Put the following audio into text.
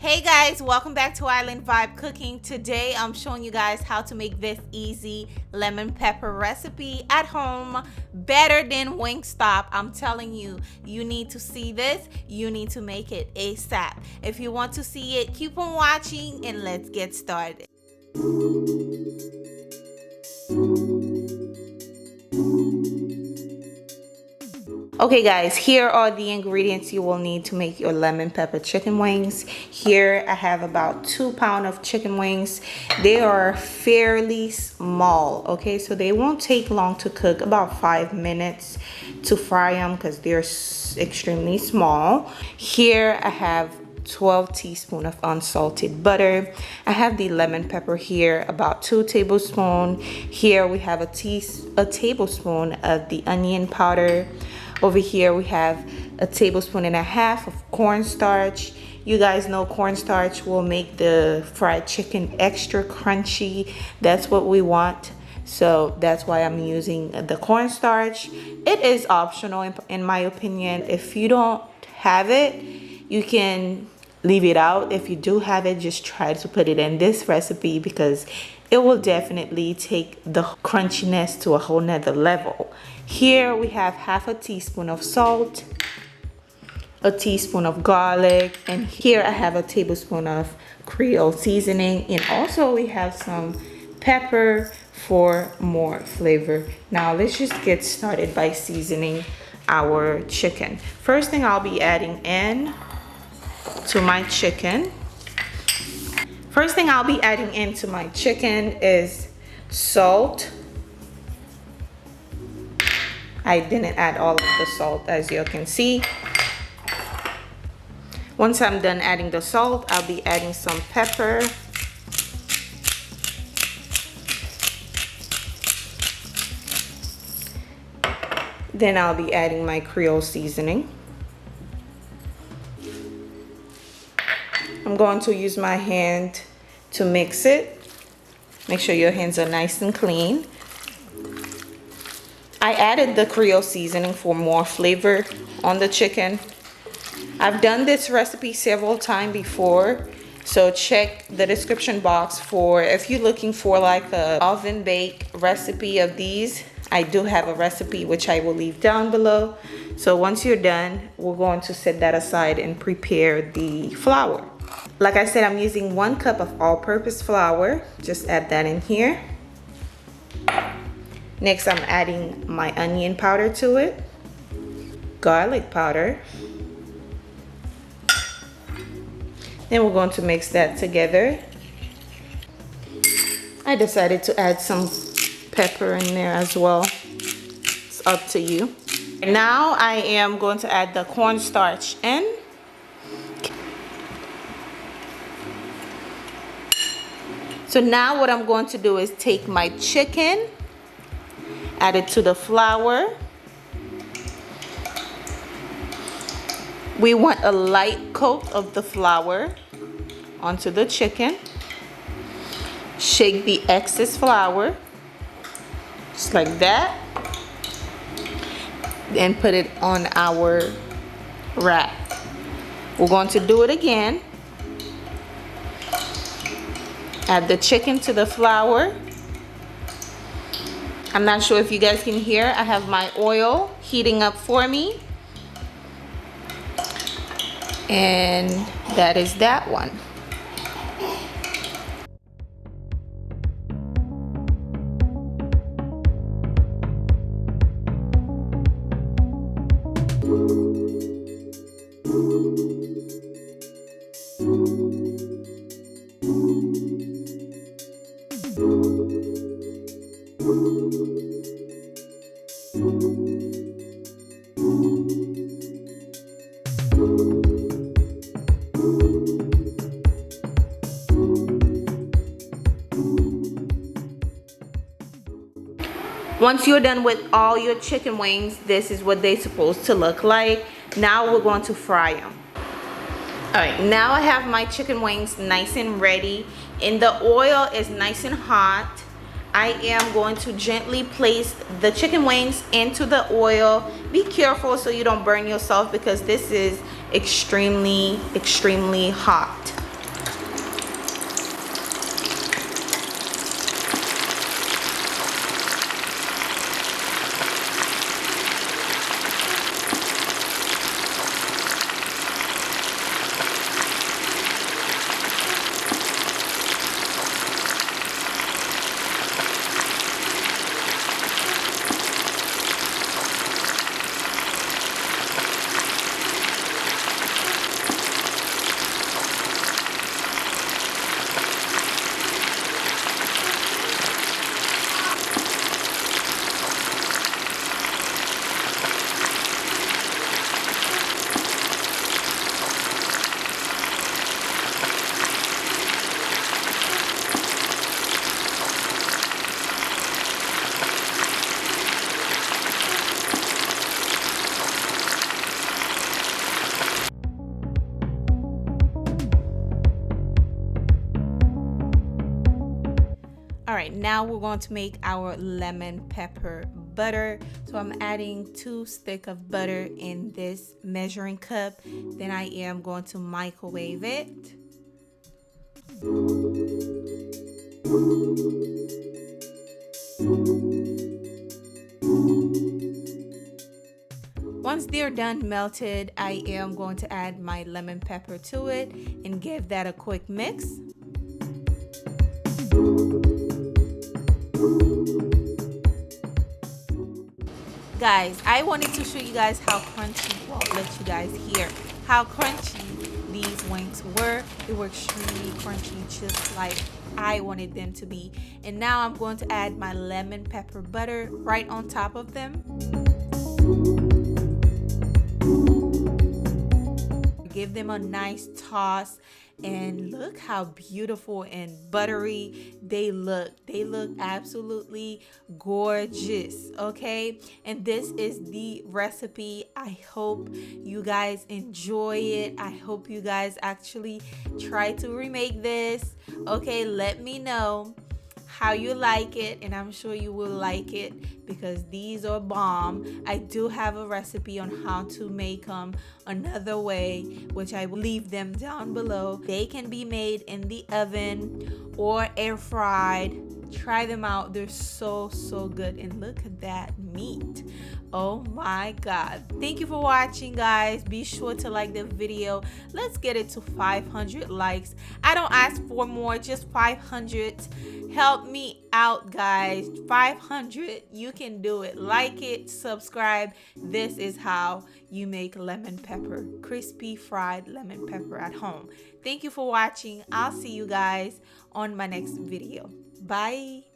Hey guys, welcome back to Island Vibe Cooking. Today I'm showing you guys how to make this easy lemon pepper recipe at home, better than Wingstop. I'm telling you, you need to see this. You need to make it ASAP. If you want to see it, keep on watching and let's get started. Okay guys, here are the ingredients you will need to make your lemon pepper chicken wings. Here I have about 2 pounds of chicken wings. They are fairly small, okay, so they won't take long to cook, about 5 minutes to fry them because they're extremely small. Here I have 12 teaspoons of unsalted butter. I have the lemon pepper here, about 2 tablespoons. Here we have a tablespoon of the onion powder. Over here we have a tablespoon and a half of cornstarch. You guys know cornstarch will make the fried chicken extra crunchy. That's what we want. So that's why I'm using the cornstarch. It is optional in my opinion. If you don't have it, you can leave it out. If you do have it, just try to put it in this recipe because it will definitely take the crunchiness to a whole nother level. Here we have half a teaspoon of salt, a teaspoon of garlic, and here I have a tablespoon of creole seasoning, and also we have some pepper for more flavor. Now let's just get started by seasoning our chicken. First thing I'll be adding in to my chicken. First thing I'll be adding into my chicken is salt. I didn't add all of the salt, as you can see. Once I'm done adding the salt, I'll be adding some pepper. Then I'll be adding my creole seasoning. I'm going to use my hand to mix it. Make sure your hands are nice and clean. I added the creole seasoning for more flavor on the chicken. I've done this recipe several times before, so check the description box for if you're looking for like a oven bake recipe of these. I do have a recipe which I will leave down below. So once you're done, we're going to set that aside and prepare the flour. Like I said, I'm using 1 cup of all-purpose flour. Just add that in here. Next, I'm adding my onion powder to it, garlic powder. Then we're going to mix that together. I decided to add some pepper in there as well. It's up to you. Now I am going to add the cornstarch in. So now what I'm going to do is take my chicken, add it to the flour. We want a light coat of the flour onto the chicken. Shake the excess flour, just like that. Then put it on our wrap. We're going to do it again. Add the chicken to the flour. I'm not sure if you guys can hear. I have my oil heating up for me. And that is that one. Once you're done with all your chicken wings, this is what they're supposed to look like. Now we're going to fry them. All right, now I have my chicken wings nice and ready, and the oil is nice and hot. I am going to gently place the chicken wings into the oil. Be careful so you don't burn yourself because this is extremely hot. right, now we're going to make our lemon pepper butter. So I'm adding 2 sticks of butter in this measuring cup. Then I am going to microwave it. Once they're done melted, I am going to add my lemon pepper to it and give that a quick mix. Guys, I wanted to show you guys how crunchy, well, let you guys hear how crunchy these wings were. They were extremely crunchy, just like I wanted them to be. And now I'm going to add my lemon pepper butter right on top of them. Give them a nice toss, and look how beautiful and buttery they look. They look absolutely gorgeous, okay? And this is the recipe. I hope you guys enjoy it. I hope you guys actually try to remake this. Okay, let me know how you like it, and I'm sure you will like it because these are bomb. I do have a recipe on how to make them another way, which I will leave them down below. They can be made in the oven or air fried. Try them out. They're so good, and look at that meat. Oh my god. Thank you for watching, guys. Be sure to like the video. Let's get it to 500 likes. I don't ask for more, just 500. Help me out, guys. 500. You can do it. Like it, subscribe. This is how you make lemon pepper, crispy fried lemon pepper at home. Thank you for watching. I'll see you guys on my next video. Bye.